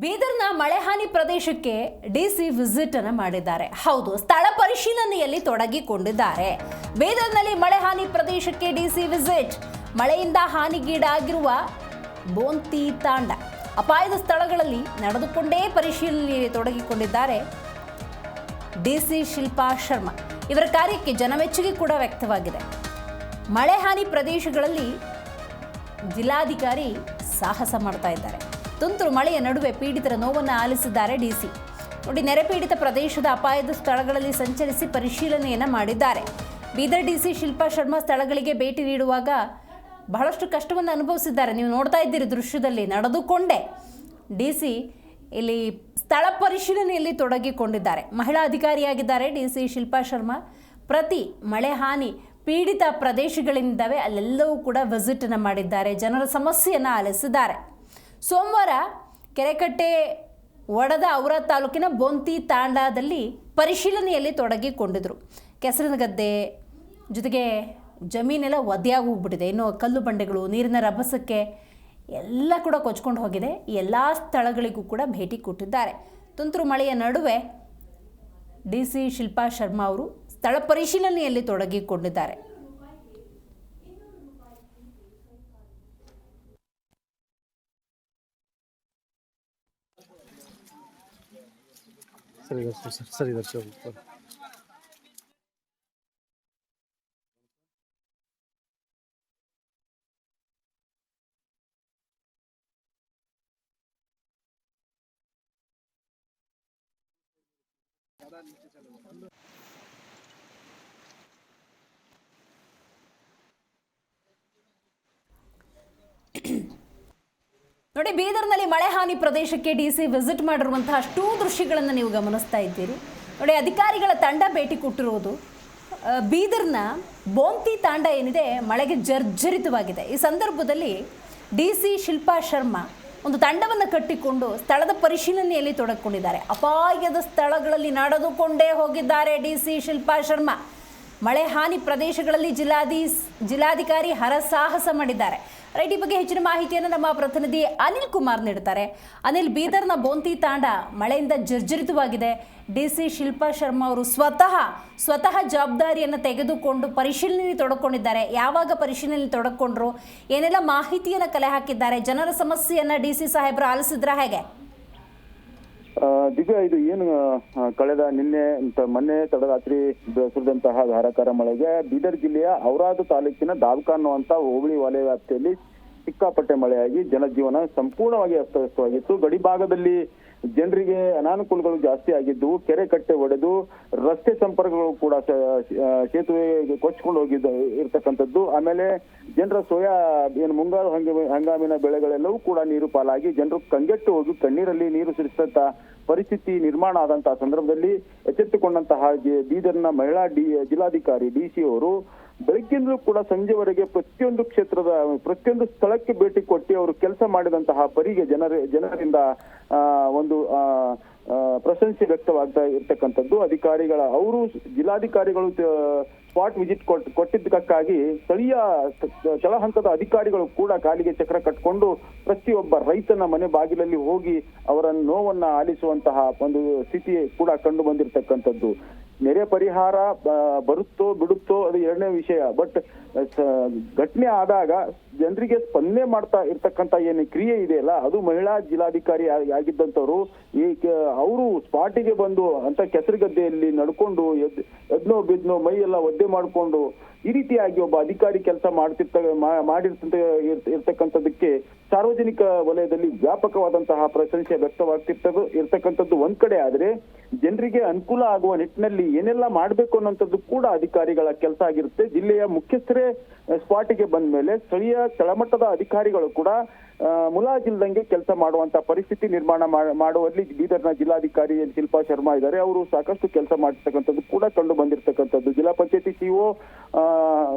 ಬೀದರ್ನ ಮಳೆಹಾನಿ ಪ್ರದೇಶಕ್ಕೆ DC visit ಅನ್ನು ಮಾಡಿದ್ದಾರೆ. ಹೌದು, ಸ್ಥಳ ಪರಿಶೀಲನೆಯಲ್ಲಿ ತೊಡಗಿಕೊಂಡಿದ್ದಾರೆ. ಬೀದರ್ನಲ್ಲಿ ಮಳೆಹಾನಿ ಪ್ರದೇಶಕ್ಕೆ ಡಿಸಿ ವಿಸಿಟ್. ಮಳೆಯಿಂದ ಹಾನಿಗೀಡಾಗಿರುವ ಬೋಂತಿ ತಾಂಡ ಅಪಾಯದ ಸ್ಥಳಗಳಲ್ಲಿ ನಡೆದುಕೊಂಡೇ ಪರಿಶೀಲನೆಯಲ್ಲಿ ತೊಡಗಿಕೊಂಡಿದ್ದಾರೆ ಡಿಸಿ ಶಿಲ್ಪಾ ಶರ್ಮಾ. ಇವರ ಕಾರ್ಯಕ್ಕೆ ಜನಮೆಚ್ಚುಗೆ ಕೂಡ ವ್ಯಕ್ತವಾಗಿದೆ. ಮಳೆಹಾನಿ ಪ್ರದೇಶಗಳಲ್ಲಿ ಜಿಲ್ಲಾಧಿಕಾರಿ ಸಾಹಸ ಮಾಡ್ತಾ ಇದ್ದಾರೆ. ತುಂತುರು ಮಳೆಯ ನಡುವೆ ಪೀಡಿತರ ನೋವನ್ನು ಆಲಿಸಿದ್ದಾರೆ ಡಿಸಿ. ನೋಡಿ, ನೆರೆ ಪೀಡಿತ ಪ್ರದೇಶದ ಅಪಾಯದ ಸ್ಥಳಗಳಲ್ಲಿ ಸಂಚರಿಸಿ ಪರಿಶೀಲನೆಯನ್ನು ಮಾಡಿದ್ದಾರೆ. ಬೀದರ್ ಡಿಸಿ ಶಿಲ್ಪಾ ಶರ್ಮಾ ಸ್ಥಳಗಳಿಗೆ ಭೇಟಿ ನೀಡುವಾಗ ಬಹಳಷ್ಟು ಕಷ್ಟವನ್ನು ಅನುಭವಿಸಿದ್ದಾರೆ. ನೀವು ನೋಡ್ತಾ ಇದ್ದೀರಿ ದೃಶ್ಯದಲ್ಲಿ, ನಡೆದುಕೊಂಡೇ ಡಿಸಿ ಇಲ್ಲಿ ಸ್ಥಳ ಪರಿಶೀಲನೆಯಲ್ಲಿ ತೊಡಗಿಕೊಂಡಿದ್ದಾರೆ. ಮಹಿಳಾ ಅಧಿಕಾರಿಯಾಗಿದ್ದಾರೆ ಡಿಸಿ ಶಿಲ್ಪಾ ಶರ್ಮಾ. ಪ್ರತಿ ಮಳೆ ಹಾನಿ ಪೀಡಿತ ಪ್ರದೇಶಗಳಿದ್ದಾವೆ ಅಲ್ಲೆಲ್ಲವೂ ಕೂಡ ವಿಸಿಟನ್ನು ಮಾಡಿದ್ದಾರೆ. ಜನರ ಸಮಸ್ಯೆಯನ್ನು ಆಲಿಸಿದ್ದಾರೆ. ಸೋಮವಾರ ಕೆರೆಕಟ್ಟೆ ವಡದ ಔರ ತಾಲೂಕಿನ ಬೋಂತಿ ತಾಂಡಾದಲ್ಲಿ ಪರಿಶೀಲನೆಯಲ್ಲಿ ತೊಡಗಿಕೊಂಡಿದ್ರು. ಕೆಸರಿನ ಗದ್ದೆ ಜೊತೆಗೆ ಜಮೀನೆಲ್ಲ ಒದ್ದೆಯಾಗಿ ಹೋಗ್ಬಿಟ್ಟಿದೆ. ಇನ್ನು ಕಲ್ಲು ಬಂಡೆಗಳು, ನೀರಿನ ರಭಸಕ್ಕೆ ಎಲ್ಲ ಕೂಡ ಕೊಚ್ಕೊಂಡು ಹೋಗಿದೆ. ಎಲ್ಲ ಸ್ಥಳಗಳಿಗೂ ಕೂಡ ಭೇಟಿ ಕೊಟ್ಟಿದ್ದಾರೆ. ತುಂತುರು ಮಳೆಯ ನಡುವೆ ಡಿಸಿ ಶಿಲ್ಪಾ ಶರ್ಮಾ ಅವರು ಸ್ಥಳ ಪರಿಶೀಲನೆಯಲ್ಲಿ ತೊಡಗಿಕೊಂಡಿದ್ದಾರೆ. ಸರಿ ದರ್ಶಕ ನೋಡಿ, ಬೀದರ್ನಲ್ಲಿ ಮಳೆ ಹಾನಿ ಪ್ರದೇಶಕ್ಕೆ ಡಿಸಿ ವಿಸಿಟ್ ಮಾಡಿರುವಂತಹ ಅಷ್ಟೂ ದೃಶ್ಯಗಳನ್ನು ನೀವು ಗಮನಿಸ್ತಾ ಇದ್ದೀರಿ. ನೋಡಿ, ಅಧಿಕಾರಿಗಳ ತಂಡ ಭೇಟಿ ಕೊಟ್ಟಿರುವುದು ಬೀದರ್ನ ಬೋಂತಿ ತಾಂಡ ಏನಿದೆ ಮಳೆಗೆ ಜರ್ಜರಿತವಾಗಿದೆ. ಈ ಸಂದರ್ಭದಲ್ಲಿ ಡಿಸಿ ಶಿಲ್ಪಾ ಶರ್ಮಾ ಒಂದು ತಂಡವನ್ನು ಕಟ್ಟಿಕೊಂಡು ಸ್ಥಳದ ಪರಿಶೀಲನೆಯಲ್ಲಿ ತೊಡಗಿಕೊಂಡಿದ್ದಾರೆ. ಅಪಾಯದ ಸ್ಥಳಗಳಲ್ಲಿ ನಡೆದುಕೊಂಡೇ ಹೋಗಿದ್ದಾರೆ ಡಿಸಿ ಶಿಲ್ಪಾ ಶರ್ಮಾ. ಮಳೆ ಹಾನಿ ಪ್ರದೇಶಗಳಲ್ಲಿ ಜಿಲ್ಲಾಧಿಕಾರಿ ಹರಸಾಹಸ ಮಾಡಿದ್ದಾರೆ. ರೈಟ್, ಈ ಬಗ್ಗೆ ಹೆಚ್ಚಿನ ಮಾಹಿತಿಯನ್ನು ನಮ್ಮ ಪ್ರತಿನಿಧಿ ಅನಿಲ್ ಕುಮಾರ್ ನೀಡುತ್ತಾರೆ. ಅನಿಲ್, ಬೀದರ್ನ ಬೋಂತಿ ತಾಂಡ ಮಳೆಯಿಂದ ಜರ್ಜರಿತವಾಗಿದೆ. ಡಿಸಿ ಶಿಲ್ಪಾ ಶರ್ಮಾ ಅವರು ಸ್ವತಃ ಜವಾಬ್ದಾರಿಯನ್ನು ತೆಗೆದುಕೊಂಡು ಪರಿಶೀಲನೆಯಲ್ಲಿ ತೊಡಕೊಂಡಿದ್ದಾರೆ. ಯಾವಾಗ ಪರಿಶೀಲನೆಯಲ್ಲಿ ತೊಡಕೊಂಡ್ರು, ಏನೆಲ್ಲ ಮಾಹಿತಿಯನ್ನು ಕಲೆ ಹಾಕಿದ್ದಾರೆ, ಜನರ ಸಮಸ್ಯೆಯನ್ನು ಡಿಸಿ ಸಾಹೇಬರು ಆಲಿಸಿದ್ರ ಹೇಗೆ? ದಿವ್ಯಾ, ಇದು ಏನು ಕಳೆದ ಮೊನ್ನೆ ತಡರಾತ್ರಿ ಸುರಿದಂತಹ ಧಾರಾಕಾರ ಮಳೆಗೆ ಬೀದರ್ ಜಿಲ್ಲೆಯ ಔರಾದ ತಾಲೂಕಿನ ದಾವ್ಕಾ ಅನ್ನುವಂತ ಹೋಬಳಿ ವಲಯ ವ್ಯಾಪ್ತಿಯಲ್ಲಿ ಸಿಕ್ಕಾಪಟ್ಟೆ ಮಳೆಯಾಗಿ ಜನಜೀವನ ಸಂಪೂರ್ಣವಾಗಿ ಅಸ್ತವ್ಯಸ್ತವಾಗಿತ್ತು. ಗಡಿ ಭಾಗದಲ್ಲಿ ಜನರಿಗೆ ಅನಾನುಕೂಲಗಳು ಜಾಸ್ತಿ ಆಗಿದ್ದು, ಕೆರೆ ಕಟ್ಟೆ ಒಡೆದು ರಸ್ತೆ ಸಂಪರ್ಕಗಳು ಕೂಡ ಸೇತುವೆ ಕೊಚ್ಕೊಂಡು ಇರ್ತಕ್ಕಂಥದ್ದು. ಆಮೇಲೆ ಜನರ ಸೋಯಾ ಏನು ಮುಂಗಾರು ಹಂಗಾಮಿನ ಬೆಳೆಗಳೆಲ್ಲವೂ ಕೂಡ ನೀರು ಪಾಲಾಗಿ ಜನರು ಕಂಗೆಟ್ಟು ಹೋಗಿ ಕಣ್ಣೀರಲ್ಲಿ ನೀರು ಸುರಿಸಂತ ಪರಿಸ್ಥಿತಿ ನಿರ್ಮಾಣ ಆದಂತಹ ಸಂದರ್ಭದಲ್ಲಿ ಎಚ್ಚೆತ್ತುಕೊಂಡಂತಹ ಬೀದರ್ನ ಮಹಿಳಾ ಜಿಲ್ಲಾಧಿಕಾರಿ ಡಿಸಿ ಅವರು ಬೆಳಗ್ಗಿಂದಲೂ ಕೂಡ ಸಂಜೆವರೆಗೆ ಪ್ರತಿಯೊಂದು ಸ್ಥಳಕ್ಕೆ ಭೇಟಿ ಕೊಟ್ಟು ಅವರು ಕೆಲಸ ಮಾಡಿದಂತಹ ಪರಿಗೆ ಜನರಿಂದ ಒಂದು ಪ್ರಶಂಸೆ ವ್ಯಕ್ತವಾಗ್ತಾ ಇರ್ತಕ್ಕಂಥದ್ದು. ಅವರು ಜಿಲ್ಲಾಧಿಕಾರಿಗಳು ಸ್ಪಾಟ್ ವಿಸಿಟ್ ಕೊಟ್ಟಿದ್ದಕ್ಕಾಗಿ ಸ್ಥಳೀಯ ತಳಹಂತದ ಅಧಿಕಾರಿಗಳು ಕೂಡ ಕಾಲಿಗೆ ಚಕ್ರ ಕಟ್ಕೊಂಡು ಪ್ರತಿಯೊಬ್ಬ ರೈತನ ಮನೆ ಬಾಗಿಲಲ್ಲಿ ಹೋಗಿ ಅವರ ನೋವನ್ನ ಆಲಿಸುವಂತಹ ಒಂದು ಸ್ಥಿತಿ ಕೂಡ ಕಂಡು ಬಂದಿರತಕ್ಕಂಥದ್ದು. ನೆರೆ ಪರಿಹಾರ ಬರುತ್ತೋ ಬಿಡುತ್ತೋ ಅದು ಎರಡನೇ ವಿಷಯ. ಬಟ್ ಘಟನೆ ಆದಾಗ ಜನರಿಗೆ ಸ್ಪಂದನೆ ಮಾಡ್ತಾ ಇರ್ತಕ್ಕಂಥ ಏನು ಕ್ರಿಯೆ ಇದೆಯಲ್ಲ, ಅದು ಮಹಿಳಾ ಜಿಲ್ಲಾಧಿಕಾರಿ ಆಗಿದ್ದಂಥವ್ರು ಅವರು ಸ್ಪಾಟಿಗೆ ಬಂದು ಅಂತ ಕೆಸರುಗದ್ದೆಯಲ್ಲಿ ನಡ್ಕೊಂಡು ಎದ್ನೋ ಬಿದ್ನೋ ಮೈ ಎಲ್ಲ ಒದ್ದೆ ಮಾಡಿಕೊಂಡು ಈ ರೀತಿಯಾಗಿ ಒಬ್ಬ ಅಧಿಕಾರಿ ಕೆಲಸ ಇರ್ತಕ್ಕಂಥದ್ದಕ್ಕೆ ಸಾರ್ವಜನಿಕ ವಲಯದಲ್ಲಿ ವ್ಯಾಪಕವಾದಂತಹ ಪ್ರಶಂಸೆ ಇರ್ತಕ್ಕಂಥದ್ದು ಒಂದ್ ಕಡೆ ಆದ್ರೆ, ಜನರಿಗೆ ಅನುಕೂಲ ಆಗುವ ನಿಟ್ಟಿನಲ್ಲಿ ಏನೆಲ್ಲ ಮಾಡ್ಬೇಕು ಅನ್ನೋಂಥದ್ದು ಕೂಡ ಅಧಿಕಾರಿಗಳ ಕೆಲಸ ಆಗಿರುತ್ತೆ. ಜಿಲ್ಲೆಯ ಮುಖ್ಯಸ್ಥರೇ ಸ್ಪಾಟಿಗೆ ಬಂದ ಮೇಲೆ ಸ್ಥಳೀಯ ತಳಮಟ್ಟದ ಅಧಿಕಾರಿಗಳು ಕೂಡ ಮುಲಾಜಿಲ್ದಂಗೆ ಕೆಲಸ ಮಾಡುವಂತ ಪರಿಸ್ಥಿತಿ ನಿರ್ಮಾಣ ಮಾಡುವಲ್ಲಿ ಬೀದರ್ನ ಜಿಲ್ಲಾಧಿಕಾರಿ ಶಿಲ್ಪಾ ಶರ್ಮಾ ಇದ್ದಾರೆ. ಅವರು ಸಾಕಷ್ಟು ಕೆಲಸ ಮಾಡಿರ್ತಕ್ಕಂಥದ್ದು ಕೂಡ ಕಂಡು ಬಂದಿರತಕ್ಕಂಥದ್ದು. ಜಿಲ್ಲಾ ಪಂಚಾಯತಿ ಸಿಒ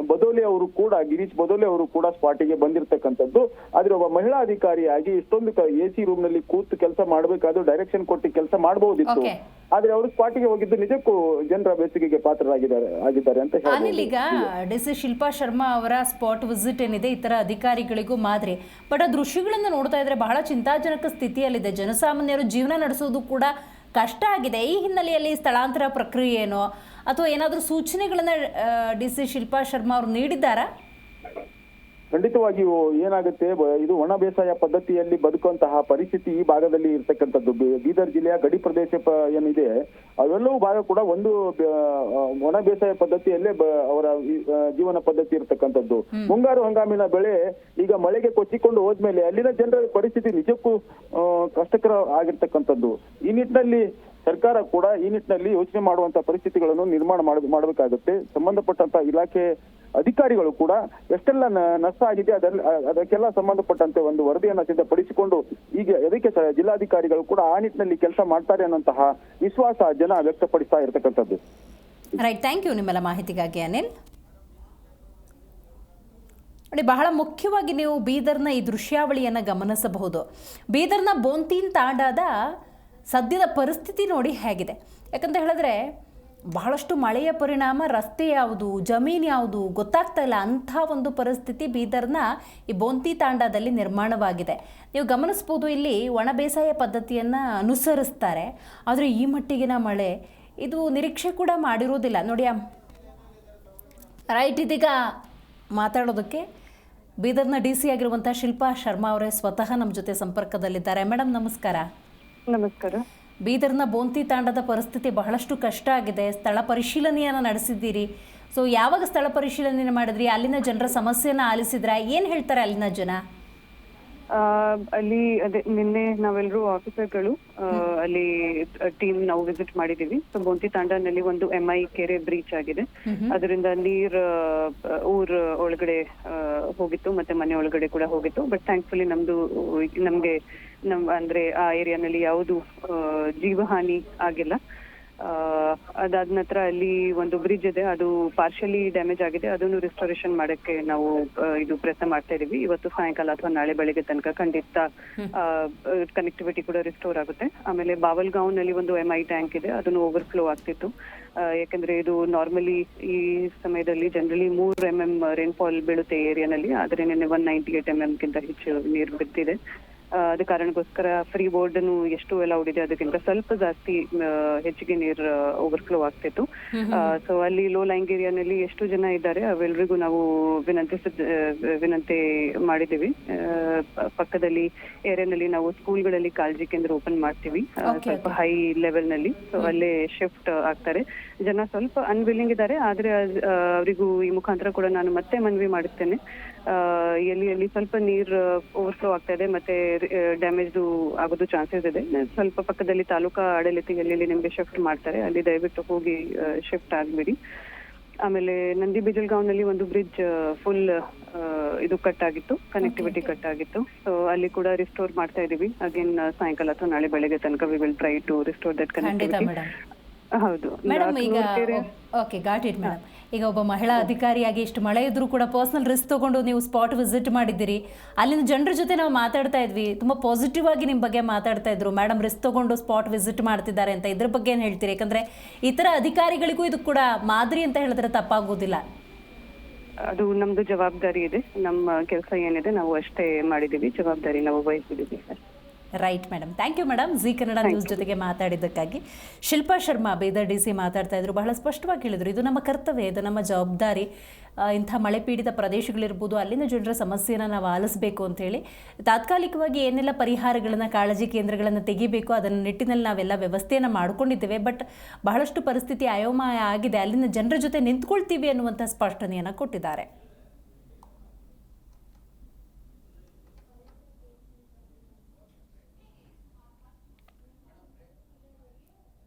ಗಿರೀಶ್ ಬದೋಲೆ ಅವರು ಕೂಡ ಸ್ಪಾಟಿಗೆ ಬಂದಿರತಕ್ಕಂಥದ್ದು. ಆದ್ರೆ ಒಬ್ಬ ಮಹಿಳಾ ಅಧಿಕಾರಿಯಾಗಿ ಇಷ್ಟೊಂದು AC ರೂಮ್ ನಲ್ಲಿ ಕೂತು ಕೆಲಸ ಮಾಡಬೇಕಾದ್ರೂ ಡೈರೆಕ್ಷನ್ ಕೊಟ್ಟು ಕೆಲಸ ಮಾಡಬಹುದಿತ್ತು. ಆದ್ರೆ ಅವರು ಸ್ಪಾಟಿಗೆ ಹೋಗಿದ್ದು ನಿಜಕ್ಕೂ ಜನರ ಬೆಸುಗೆಗೆ ಆಗಿದ್ದಾರೆ ಅಂತ ಅನಿಲ್, ಈಗ ಡಿಸಿ ಶಿಲ್ಪಾ ಶರ್ಮಾ ಅವರ ಸ್ಪಾಟ್ ವಿಸಿಟ್ ಏನಿದೆ ಇತರ ಅಧಿಕಾರಿಗಳಿಗೂ ಮಾದರಿ. ಬಟ್ ಆ ದೃಶ್ಯ ದೃಶ್ಯಗಳನ್ನು ನೋಡ್ತಾ ಇದ್ರೆ ಬಹಳ ಚಿಂತಾಜನಕ ಸ್ಥಿತಿಯಲ್ಲಿದೆ. ಜನಸಾಮಾನ್ಯರು ಜೀವನ ನಡೆಸೋದು ಕೂಡ ಕಷ್ಟ ಆಗಿದೆ. ಈ ಹಿನ್ನೆಲೆಯಲ್ಲಿ ಸ್ಥಳಾಂತರ ಪ್ರಕ್ರಿಯೆ ಏನೋ ಅಥವಾ ಏನಾದರೂ ಸೂಚನೆಗಳನ್ನು DC ಶಿಲ್ಪಾ ಶರ್ಮಾ ಅವರು ನೀಡಿದ್ದಾರಾ? ಖಂಡಿತವಾಗಿಯೂ ಏನಾಗುತ್ತೆ, ಇದು ಒಣ ಬೇಸಾಯ ಪದ್ಧತಿಯಲ್ಲಿ ಬದುಕುವಂತಹ ಪರಿಸ್ಥಿತಿ ಈ ಭಾಗದಲ್ಲಿ ಇರ್ತಕ್ಕಂಥದ್ದು. ಬೀದರ್ ಜಿಲ್ಲೆಯ ಗಡಿ ಪ್ರದೇಶ ಏನಿದೆ ಅವೆಲ್ಲವೂ ಭಾಗ ಕೂಡ ಒಂದು ಒಣ ಬೇಸಾಯ ಪದ್ಧತಿಯಲ್ಲೇ ಅವರ ಜೀವನ ಪದ್ಧತಿ ಇರ್ತಕ್ಕಂಥದ್ದು. ಮುಂಗಾರು ಹಂಗಾಮಿನ ಬೆಳೆ ಈಗ ಮಳೆಗೆ ಕೊಚ್ಚಿಕೊಂಡು ಹೋದ್ಮೇಲೆ ಅಲ್ಲಿನ ಜನರ ಪರಿಸ್ಥಿತಿ ನಿಜಕ್ಕೂ ಕಷ್ಟಕರ ಆಗಿರ್ತಕ್ಕಂಥದ್ದು. ಈ ನಿಟ್ಟಿನಲ್ಲಿ ಸರ್ಕಾರ ಕೂಡ ಈ ನಿಟ್ಟಿನಲ್ಲಿ ಯೋಚನೆ ಮಾಡುವಂತ ಪರಿಸ್ಥಿತಿಗಳನ್ನು ನಿರ್ಮಾಣ ಮಾಡಬೇಕಾಗುತ್ತೆ. ಸಂಬಂಧಪಟ್ಟಂತ ಇಲಾಖೆ ಅಧಿಕಾರಿಗಳು ಕೂಡ ಎಷ್ಟೆಲ್ಲ ನಷ್ಟ ಆಗಿದೆ ಅದಕ್ಕೆಲ್ಲ ಸಂಬಂಧಪಟ್ಟಂತೆ ಒಂದು ವರದಿಯನ್ನ ಸಿದ್ಧಪಡಿಸಿಕೊಂಡು ಈಗ ಅದಕ್ಕೆ ಜಿಲ್ಲಾಧಿಕಾರಿಗಳು ಕೂಡ ಆ ನಿಟ್ಟಿನಲ್ಲಿ ಕೆಲಸ ಮಾಡ್ತಾರೆ ಅನ್ನೋಂತಹ ವಿಶ್ವಾಸ ಜನ ವ್ಯಕ್ತಪಡಿಸ್ತಾ ಇರತಕ್ಕಂಥದ್ದು. ರೈಟ್, ಥ್ಯಾಂಕ್ ಯು ನಿಮ್ಮೆಲ್ಲ ಮಾಹಿತಿಗಾಗಿ ಅನಿಲ್. ನೋಡಿ, ಬಹಳ ಮುಖ್ಯವಾಗಿ ನೀವು ಬೀದರ್ನ ಈ ದೃಶ್ಯಾವಳಿಯನ್ನು ಗಮನಿಸಬಹುದು. ಬೀದರ್ನ ಬೋಂತೀನ್ ತಾಂಡಾದ ಸದ್ಯದ ಪರಿಸ್ಥಿತಿ ನೋಡಿ ಹೇಗಿದೆ. ಯಾಕಂತ ಹೇಳಿದ್ರೆ ಬಹಳಷ್ಟು ಮಳೆಯ ಪರಿಣಾಮ ರಸ್ತೆ ಯಾವುದು, ಜಮೀನು ಯಾವುದು ಗೊತ್ತಾಗ್ತಾ ಇಲ್ಲ. ಅಂಥ ಒಂದು ಪರಿಸ್ಥಿತಿ ಬೀದರ್ನ ಈ ಬೋಂತಿ ತಾಂಡಾದಲ್ಲಿ ನಿರ್ಮಾಣವಾಗಿದೆ. ನೀವು ಗಮನಿಸ್ಬೋದು, ಇಲ್ಲಿ ಒಣ ಬೇಸಾಯ ಪದ್ಧತಿಯನ್ನು ಅನುಸರಿಸ್ತಾರೆ. ಆದರೆ ಈ ಮಟ್ಟಿಗಿನ ಮಳೆ ಇದು ನಿರೀಕ್ಷೆ ಕೂಡ ಮಾಡಿರೋದಿಲ್ಲ ನೋಡಿ. ರೈಟ್, ಇದೀಗ ಮಾತಾಡೋದಕ್ಕೆ ಬೀದರ್ನ DC ಆಗಿರುವಂಥ ಶಿಲ್ಪಾ ಶರ್ಮಾ ಅವರೇ ಸ್ವತಃ ನಮ್ಮ ಜೊತೆ ಸಂಪರ್ಕದಲ್ಲಿದ್ದಾರೆ. ಮೇಡಮ್ ನಮಸ್ಕಾರ. ನಮಸ್ಕಾರ. ಬೀದರ್ನ ಬೋಂತಿ ತಾಂಡದ ಪರಿಸ್ಥಿತಿ ಬಹಳಷ್ಟು ಕಷ್ಟ ಆಗಿದೆ. ಸ್ಥಳ ಪರಿಶೀಲನೆಯನ್ನು ನಡೆಸಿದ್ದೀರಿ. ಸೊ ಯಾವಾಗ ಸ್ಥಳ ಪರಿಶೀಲನೆ ಮಾಡಿದ್ರಿ? ಅಲ್ಲಿನ ಜನರ ಸಮಸ್ಯೆನ ಆಲಿಸಿದ್ರ? ಏನು ಹೇಳ್ತಾರೆ ಅಲ್ಲಿನ ಜನ? ಅಲ್ಲಿ ಅದೇ ನಿನ್ನೆ ನಾವೆಲ್ಲರೂ ಆಫೀಸರ್ಗಳು ಅಲ್ಲಿ ಟೀಮ್ ನಾವು ವಿಸಿಟ್ ಮಾಡಿದೀವಿ. ಸೊ ಬೋಂತಿ ತಾಂಡನಲ್ಲಿ ಒಂದು MI ಕೆರೆ ಬ್ರೀಚ್ ಆಗಿದೆ. ಅದರಿಂದ ನೀರ್ ಊರ್ ಒಳಗಡೆ ಹೋಗಿತ್ತು, ಮತ್ತೆ ಮನೆ ಒಳಗಡೆ ಕೂಡ ಹೋಗಿತ್ತು. ಬಟ್ ಥ್ಯಾಂಕ್ಫುಲಿ ನಮ್ಗೆ ಅಂದ್ರೆ ಆ ಏರಿಯಾನಲ್ಲಿ ಯಾವುದು ಜೀವಹಾನಿ ಆಗಿಲ್ಲ. ಅದಾದ ನಂತರ ಅಲ್ಲಿ ಒಂದು ಬ್ರಿಡ್ಜ್ ಇದೆ, ಅದು ಪಾರ್ಷಿಯಲಿ ಡ್ಯಾಮೇಜ್ ಆಗಿದೆ. ಅದನ್ನು ರಿಸ್ಟೋರೇಷನ್ ಮಾಡಕ್ಕೆ ನಾವು ಇದು ಪ್ರಯತ್ನ ಮಾಡ್ತಾ ಇದೀವಿ. ಇವತ್ತು ಸಾಯಂಕಾಲ ಅಥವಾ ನಾಳೆ ಬೆಳಿಗ್ಗೆ ತನಕ ಖಂಡಿತ ಕನೆಕ್ಟಿವಿಟಿ ಕೂಡ ರಿಸ್ಟೋರ್ ಆಗುತ್ತೆ. ಆಮೇಲೆ ಬಾವಲ್ಗಾಂವ್ ನಲ್ಲಿ ಒಂದು MI ಟ್ಯಾಂಕ್ ಇದೆ, ಅದನ್ನು ಓವರ್ಫ್ಲೋ ಆಗ್ತಿತ್ತು. ಯಾಕಂದ್ರೆ ಇದು ನಾರ್ಮಲಿ ಈ ಸಮಯದಲ್ಲಿ ಜನರಲಿ 3 mm ರೈನ್ಫಾಲ್ ಬೀಳುತ್ತೆ ಏರಿಯಾನಲ್ಲಿ. ಆದ್ರೆ ನಿನ್ನೆ 198 mm ಗಿಂತ ಹೆಚ್ಚು ನೀರು ಬಿಡ್ತಿದೆ. ಅದ ಕಾರಣಕ್ಕೋಸ್ಕರ ಫ್ರೀ ಬೋರ್ಡ್ ಎಷ್ಟು ಅಲೌಡ್ ಇದೆ ಅದಕ್ಕಿಂತ ಸ್ವಲ್ಪ ಜಾಸ್ತಿ ಹೆಚ್ಚಿಗೆ ನೀರು ಓವರ್ಫ್ಲೋ ಆಗ್ತಿತ್ತು. ಸೊ ಅಲ್ಲಿ ಲೋ ಲೈಂಗ್ ಏರಿಯಾನಲ್ಲಿ ಎಷ್ಟು ಜನ ಇದ್ದಾರೆ ಅವೆಲ್ಲರಿಗೂ ನಾವು ವಿನಂತಿ ಮಾಡಿದ್ದೀವಿ. ಪಕ್ಕದಲ್ಲಿ ಏರಿಯಾನಲ್ಲಿ ನಾವು ಸ್ಕೂಲ್ಗಳಲ್ಲಿ ಕಾಳಜಿ ಕೇಂದ್ರ ಓಪನ್ ಮಾಡ್ತೀವಿ, ಸ್ವಲ್ಪ ಹೈ ಲೆವೆಲ್ ನಲ್ಲಿ. ಸೊ ಅಲ್ಲೇ ಶಿಫ್ಟ್ ಆಗ್ತಾರೆ ಜನ. ಸ್ವಲ್ಪ ಅನ್ವಿಲ್ಲಿಂಗ್ ಇದ್ದಾರೆ, ಆದ್ರೆ ಅವರಿಗೂ ಈ ಮುಖಾಂತರ ಕೂಡ ನಾನು ಮತ್ತೆ ಮನವಿ ಮಾಡುತ್ತೇನೆ. ಎಲ್ಲಿ ಸ್ವಲ್ಪ ನೀರು ಓವರ್ಫ್ಲೋ ಆಗ್ತಾ ಇದೆ ಮತ್ತೆ ಡ್ಯಾಮೇಜ್ ಆಗೋದು ಚಾನ್ಸಸ್ ಇದೆ. ಸ್ವಲ್ಪ ಪಕ್ಕದಲ್ಲಿ ತಾಲೂಕಾ ಆಡಳಿತ ಎಲ್ಲಿ ನಿಮ್ಗೆ ಶಿಫ್ಟ್ ಮಾಡ್ತಾರೆ ಅಲ್ಲಿ ದಯವಿಟ್ಟು ಹೋಗಿ ಶಿಫ್ಟ್ ಆಗ್ಬಿಡಿ. ಆಮೇಲೆ ನಂದಿ ಬಿಜಲ್ಗಾಂವ್ ನಲ್ಲಿ ಒಂದು ಬ್ರಿಡ್ಜ್ ಫುಲ್ ಇದು ಕಟ್ ಆಗಿತ್ತು, ಕನೆಕ್ಟಿವಿಟಿ ಕಟ್ ಆಗಿತ್ತು. ಸೊ ಅಲ್ಲಿ ಕೂಡ ರಿಸ್ಟೋರ್ ಮಾಡ್ತಾ ಇದೀವಿ. ಅಗೇನ್ ಸಾಯಂಕಾಲ ಅಥವಾ ನಾಳೆ ಬೆಳಗ್ಗೆ ತನಕ we will try to restore that connectivity. ಹೌದು ಮೇಡಮ್. ಈಗ ಓಕೆ, ಗಾಟ್ ಇಟ್ ಮೇಡಮ್. ಈಗ ಒಬ್ಬ ಮಹಿಳಾ ಅಧಿಕಾರಿಯಾಗಿ ಇಷ್ಟು ಮಳೆ ಇದ್ರೂ ಕೂಡ ಪರ್ಸನಲ್ ರಿಸ್ಕ್ ತಗೊಂಡು ನೀವು ಸ್ಪಾಟ್ ವಿಸಿಟ್ ಮಾಡಿದ್ದೀರಿ. ಅಲ್ಲಿನ ಜನರ ಜೊತೆ ನಾವು ಮಾತಾಡ್ತಾ ಇದ್ವಿ, ತುಂಬ ಪಾಸಿಟಿವ್ ಆಗಿ ನಿಮ್ಮ ಬಗ್ಗೆ ಮಾತಾಡ್ತಾ ಇದ್ರು. ಮೇಡಮ್ ರಿಸ್ಕ್ ತಗೊಂಡು ಸ್ಪಾಟ್ ವಿಸಿಟ್ ಮಾಡ್ತಿದ್ದಾರೆ ಅಂತ, ಇದ್ರ ಬಗ್ಗೆ ಏನು ಹೇಳ್ತೀರಿ? ಯಾಕಂದ್ರೆ ಇತರ ಅಧಿಕಾರಿಗಳಿಗೂ ಇದು ಕೂಡ ಮಾದರಿ ಅಂತ ಹೇಳಿದ್ರೆ ತಪ್ಪಾಗೋದಿಲ್ಲ. ಅದು ನಮ್ದು ಜವಾಬ್ದಾರಿ ಇದೆ. ನಮ್ಮ ಕೆಲಸ ಏನಿದೆ ನಾವು ಅಷ್ಟೇ ಮಾಡಿದೀವಿ, ಜವಾಬ್ದಾರಿ ನಾವು ವಹಿಸಿದೀವಿ. Right madam, thank you madam. Zee Kannada news ಜೊತೆಗೆ ಮಾತಾಡಿದ್ದಕ್ಕಾಗಿ. ಶಿಲ್ಪಾ ಶರ್ಮಾ ಬೀದರ್ DC ಮಾತಾಡ್ತಾ ಇದ್ರು. ಬಹಳ ಸ್ಪಷ್ಟವಾಗಿ ಹೇಳಿದ್ರು, ಇದು ನಮ್ಮ ಕರ್ತವ್ಯ, ಇದು ನಮ್ಮ ಜವಾಬ್ದಾರಿ. ಇಂಥ ಮಳೆ ಪೀಡಿತ ಪ್ರದೇಶಗಳಿರ್ಬೋದು, ಅಲ್ಲಿನ ಜನರ ಸಮಸ್ಯೆನ ನಾವು ಆಲಿಸಬೇಕು ಅಂತೇಳಿ ತಾತ್ಕಾಲಿಕವಾಗಿ ಏನೆಲ್ಲ ಪರಿಹಾರಗಳನ್ನು, ಕಾಳಜಿ ಕೇಂದ್ರಗಳನ್ನು ತೆಗಿಬೇಕು ಅದನ್ನ ನಿಟ್ಟಿನಲ್ಲಿ ನಾವೆಲ್ಲ ವ್ಯವಸ್ಥೆಯನ್ನು ಮಾಡ್ಕೊಂಡಿದ್ದೇವೆ. ಬಟ್ ಬಹಳಷ್ಟು ಪರಿಸ್ಥಿತಿ ಅಯೋಮಯ ಆಗಿದೆ, ಅಲ್ಲಿನ ಜನರ ಜೊತೆ ನಿಂತ್ಕೊಳ್ತೀವಿ ಅನ್ನುವಂಥ ಸ್ಪಷ್ಟನೆಯನ್ನು ಕೊಟ್ಟಿದ್ದಾರೆ.